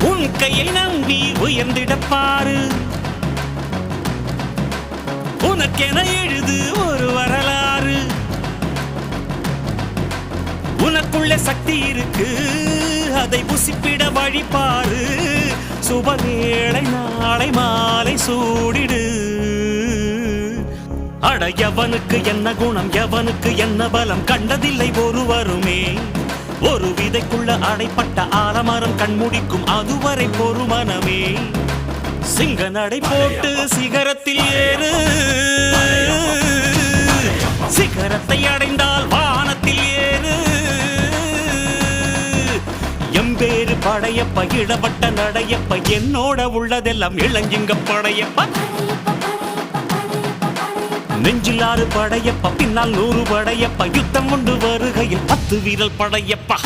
உன் கையை நம்பி உயர்ந்திடப்பாரு, உனக்கென எழுது ஒரு வரலாறு. உனக்குள்ள சக்தி இருக்கு, அதை புசிப்பிட வழிபாரு. சுபவேளை நாளை மாலை சூடிடு. அட எவனுக்கு என்ன குணம், எவனுக்கு என்ன பலம், கண்டதில்லை ஒருவருமே. ஒரு விதைக்குள்ள அடைப்பட்ட ஆலமரம் கண்முடிக்கும் அதுவரை பொறுமனமே. சிங்க நடை போட்டு சிகரத்தில் ஏறு, சிகரத்தை அடைந்தால் வானத்தில் ஏறு. எம்பேரு படையப்ப, இடப்பட்ட நடையப்ப, என்னோட உள்ளதெல்லாம் இளஞ்சிங்க படையப்ப. நெஞ்சில் 6 படையப்ப, பின்னால் 100 படையப்ப, யுத்தம் கொண்டு வருகையில் 10 வீரல் படையப்பா.